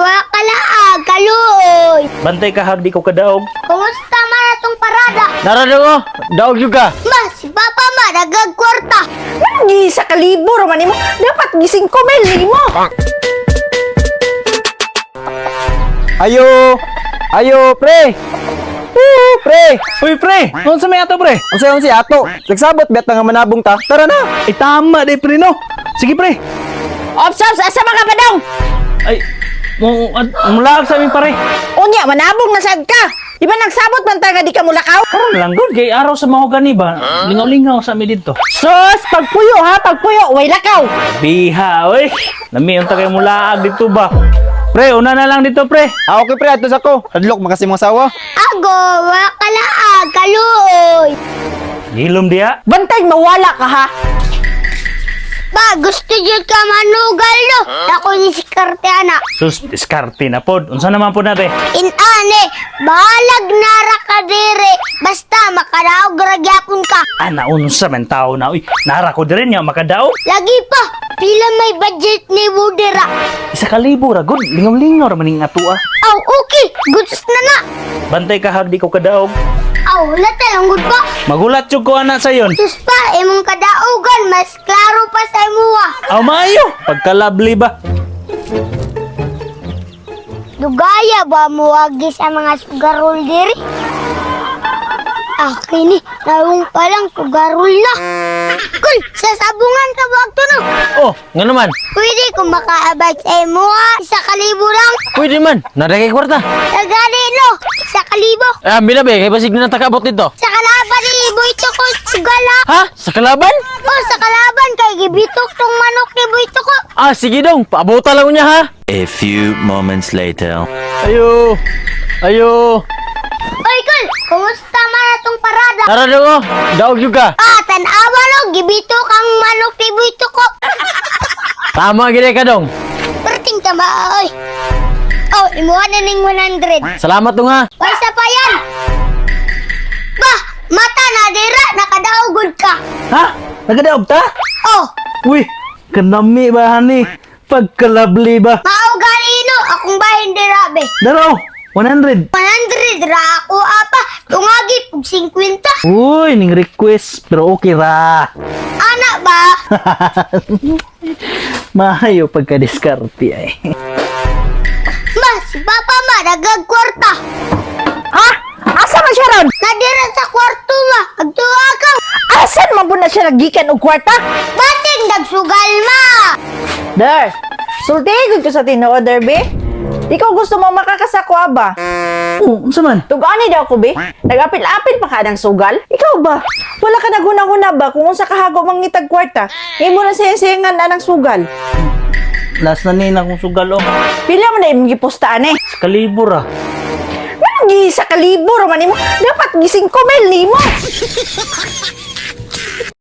wala ka laag, kaluoy. Bantay ka hagdi ko kadaog. Kumusta man atong parada? Narado mo, daog juga. Ma, si Papa ma, nagagkwarta. Lagi sa kalibur man nimo. Dapat gising ko nimo. Ayo, ayo, pre. Pre. Uy, pre! Ano sa may ato, pre? Unsay ato. Nagsabot bet nga manabong ta. Tara na. Ay, tama, de, pre, no? Sige, pre. Ops, asa mga padong? Ay, mulaag sa aming pare. Unya, manabong na sad ka. Di ba nagsabot man ta nga di ka mulakaw? Karon lang, good. Kay araw sa mahogani ba? Lingaw-lingaw sa amin dito. Sus, pagpuyo ha, pagpuyo, way lakaw. Biha, oy. Lami, unta kayo mulaag dito ba? Pre, una na lang dito, pre. Okay pre, ato sa ko. Hadlok makasi mong sawa. Ago, wala ka laag, kaluoy. Hilom diya. Bantay, mawala ka ha. Ba, gusto dyan ka manugal, no? Ako ni si Kartiana. Sus, diskarte na pod. Unsa naman po na, be? Inane, bahalag nara ka dire. Basta, makaraog ragyapon ka. Unsa man tao na. Uy, nara ko din niya makadaog. Lagi pa, pila may budget ni Budera. 1,000 ra, good. Lingaw-lingaw ra maning atua. Aw, okay, goods na na. Bantay ka hagdi ko kadaog. Aw, lata lang good pa. Magulat jud ko ana sayon. Sus pa, imong kadaugan, mas klaro pa sa imuha. Aw maayo, pagkalabli ba? Dugaya ba muwagi sa mga sugarol diri? Akin ni, tawong pa lang sugarol na. Kul, sasabungan ka ba ito no? Oh, nga naman. Pwede kung makaabad sa imuha, 1,000 lang. Pwede man. Nadagay kwarta. Nagani no, 1,000. Ah, binabe, kay basig na takabot dito. Sa kalaban ni Boyto ko sugala. Ha? Sa kalaban? O, sa kalaban kay gibitok tong manok ni Boyto ko. Ah, sige dong. Paabota lang niya ha. A few moments later. Ayo. Ayo. Oy, Kul, kumusta man atong parada? Narado mo, daog juga. Tanawa no, gibitok ang manok ni Boyto ko. Tama gini ka dong. Perting tama, oy. Oh, imuha na ning 100. Salamat dong ha. Oy, sa pa yan. Bah, mata na dira, nakadaugod ka. Ha? Nagadaog ta? Oh, Uy, kanami ba hani? Pagkalabli ba? mao ganino, akong bahin dira, be. Daro, 100. 100 ra ako, apa. Tungagi, pag 50. Uy, ning request, pero okay ra. Anak ba? Mahayo pagka-diskarte ay. Ma, si Papa ma, nagagkwarta. Ha? Asa man siya ron? Nadira sa kwarto ma, agtuwa ka. Asan man po na siya nagikan og kwarta? Bating nagsugal ma. Dar, sultigod ko sa tino-order, be. Ikaw gusto mo makakasakwa ba? Oh, unsa man? Tugani daw ko, be. Nag-apil-apil pa ka ng sugal? Ikaw ba? Wala ka naguna-huna ba kung unsa kahago mangitag kwarta? Imo na sayang-sayangan na ng sugal. Last na nina kong sugal oh. Pila mo na imong gipostaan eh. 1,000 ra. Lagi sa kalibur man nimo. Dapat gising ko nimo.